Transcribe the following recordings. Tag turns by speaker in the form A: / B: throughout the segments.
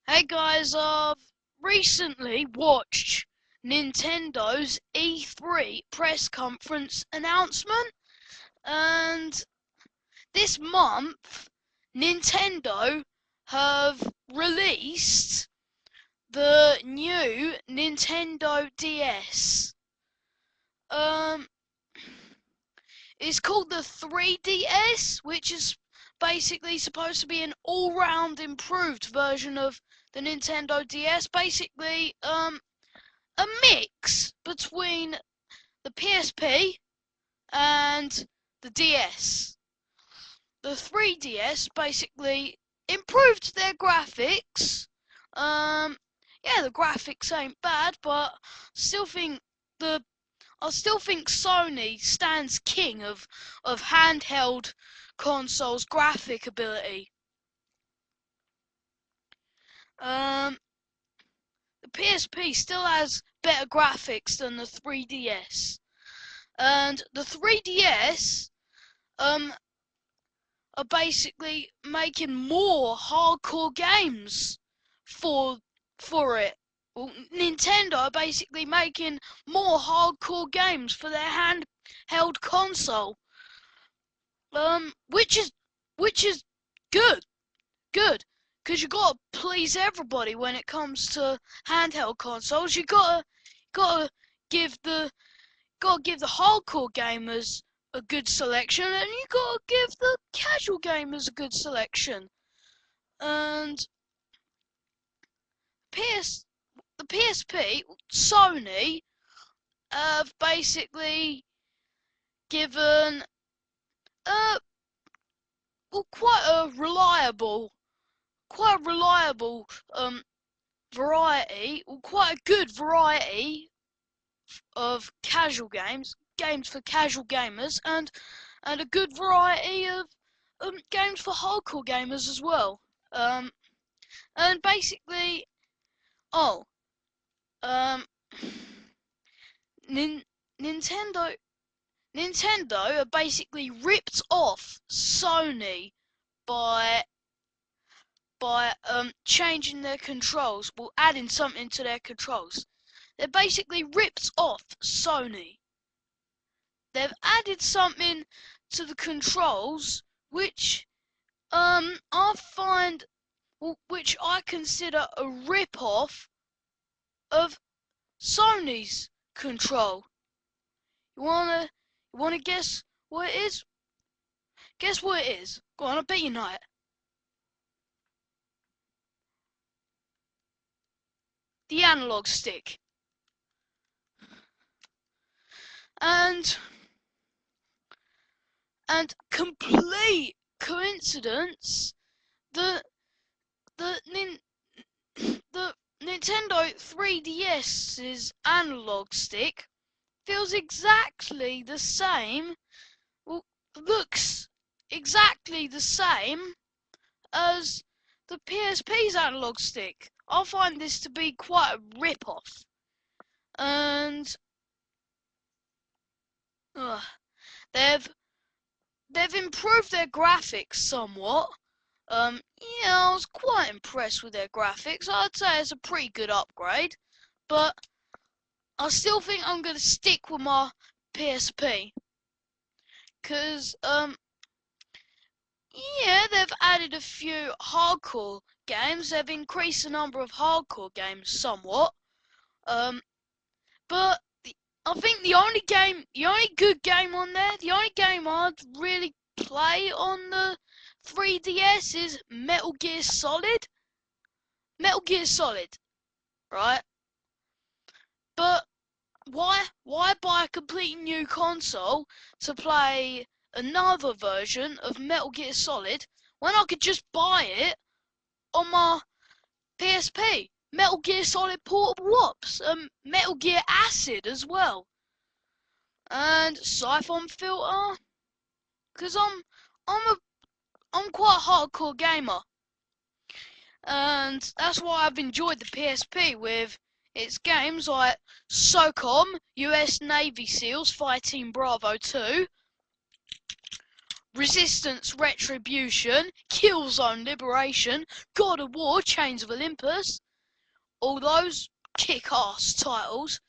A: Hey guys, I've recently watched Nintendo's E3 press conference announcement, and this month Nintendo have released the new Nintendo DS. Um, it's called the 3DS, which is basically supposed to be an all-round improved version of the Nintendo DS. Basically, a mix between the PSP and the DS. The 3DS basically improved their graphics. Yeah, the graphics ain't bad, but still think the I still think Sony stands king of handheld consoles graphic ability. Um, the PSP still has better graphics than the 3DS. And the 3DS are basically making more hardcore games for it. Well, Nintendo are basically making more hardcore games for their handheld console, which is good, because you gotta please everybody when it comes to handheld consoles. You gotta give the hardcore gamers a good selection, and you gotta give the casual gamers a good selection. And PS, the PSP, Sony have basically given well, quite a reliable variety, well, quite a good variety of casual games for casual gamers, and a good variety of games for hardcore gamers as well. And basically, oh, um, Nin- Nintendo Nintendo basically ripped off Sony by changing their controls, well, adding something to their controls. They basically ripped off Sony. They've added something to the controls which I find, which I consider a rip-off of Sony's control. You wanna guess what it is? Guess what it is? Go on, I bet you know it. The analog stick. And complete coincidence, the the the Nintendo 3DS's analog stick feels exactly the same, well, looks exactly the same as the PSP's analog stick. I find this to be quite a rip-off. And uh, they've improved their graphics somewhat. Yeah, I was quite impressed with their graphics. I'd say it's a pretty good upgrade, but I still think I'm gonna stick with my PSP, cause yeah, they've added a few hardcore games. They've increased the number of hardcore games somewhat. But I think the only good game on there, the only game I'd really play on the 3DS is Metal Gear Solid. Metal Gear Solid, right? But why buy a complete new console to play another version of Metal Gear Solid when I could just buy it on my PSP? Metal Gear Solid Portable Ops, Metal Gear Acid as well, and Siphon Filter, because I'm quite a hardcore gamer, and that's why I've enjoyed the PSP with its games like SOCOM, US Navy SEALs Fighting Bravo 2, Resistance Retribution, Killzone Liberation, God of War Chains of Olympus, all those kick-ass titles,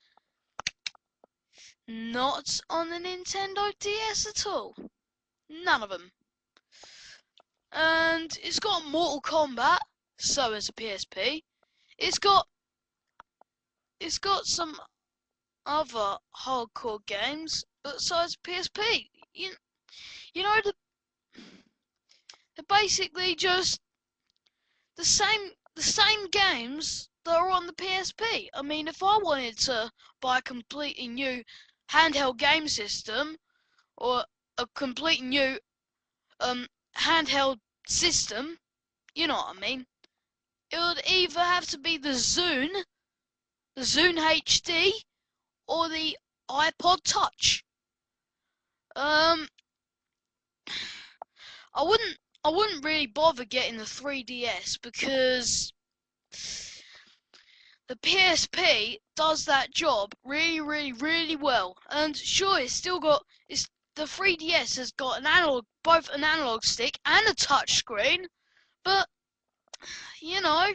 A: not on the Nintendo DS at all. None of them. And it's got Mortal Kombat, so has a PSP. It's got some other hardcore games, but so has a PSP. You know, they're basically just the same games that are on the PSP. I mean, if I wanted to buy a completely new handheld game system or a completely new handheld system, you know what I mean, it would either have to be the Zune HD, or the iPod Touch. I wouldn't really bother getting the 3DS because the PSP does that job really well. And sure, the 3DS has got both an analog stick and a touch screen, but you know,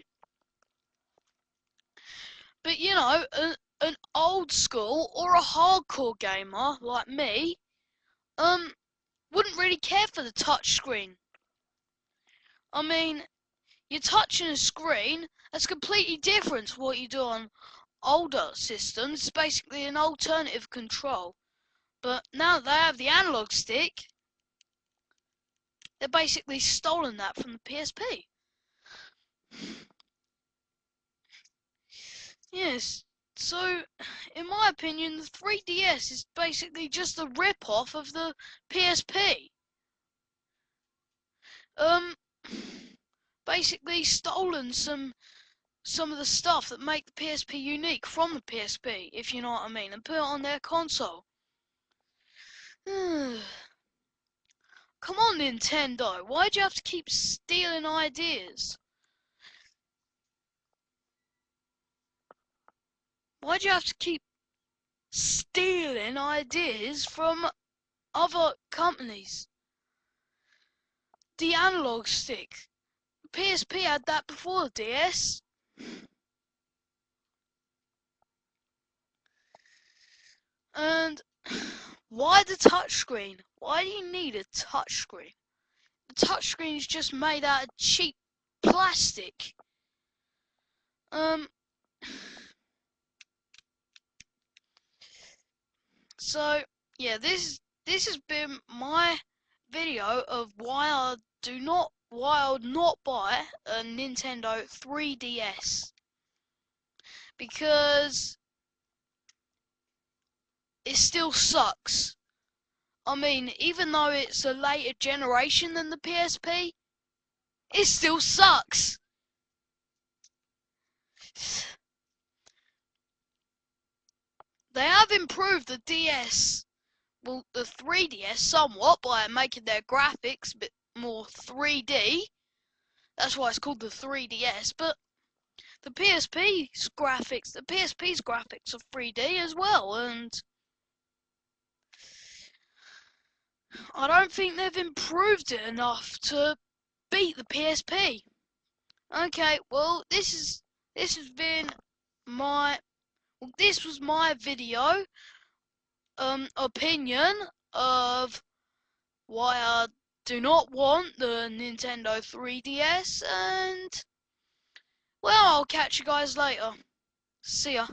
A: an old school or a hardcore gamer like me, wouldn't really care for the touch screen. I mean, you're touching a screen that's completely different to what you do on older systems. It's basically an alternative control. But now they have the analog stick, they're basically stolen that from the PSP. Yes, so in my opinion, the 3DS is basically just a rip-off of the PSP. Basically stolen some of the stuff that make the PSP unique from the PSP, if you know what I mean, and put it on their console. Come on, Nintendo, why'd you have to keep stealing ideas? Why'd you have to keep stealing ideas from other companies? The analog stick. The PSP had that before the DS. And why the touchscreen? Why do you need a touchscreen? The touchscreen is just made out of cheap plastic. So yeah, this has been my video of why I would not buy a Nintendo 3DS, because it still sucks. I mean, even though it's a later generation than the PSP, it still sucks. They have improved the DS, well, the 3DS somewhat by making their graphics a bit more 3D. That's why it's called the 3DS, but the PSP's graphics are 3D as well, and I don't think they've improved it enough to beat the PSP. Okay, well, this was my video opinion of why I do not want the Nintendo 3DS, and well, I'll catch you guys later. See ya.